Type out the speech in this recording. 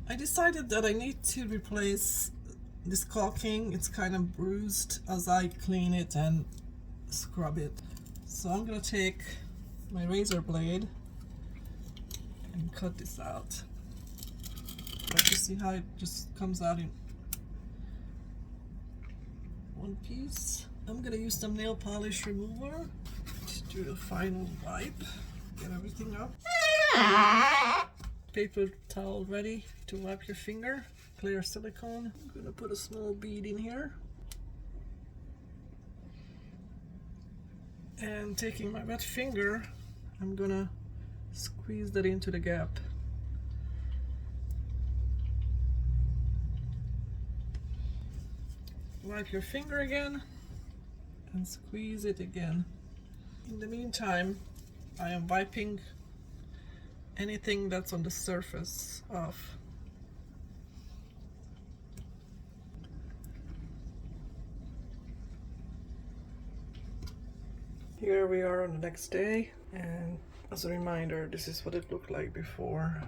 I decided that I need to replace this caulking. It's kind of bruised as I clean it and scrub it. So I'm gonna take my razor blade and cut this out. But you see how it just comes out in one piece. I'm gonna use some nail polish remover to do a final wipe. Get everything up. Paper towel ready to wipe your finger. Clear silicone. I'm gonna put a small bead in here. And taking my wet finger, I'm gonna squeeze that into the gap. Wipe your finger again and squeeze it again. In the meantime, I am wiping anything that's on the surface off. Here we are on the next day, and as a reminder, this is what it looked like before.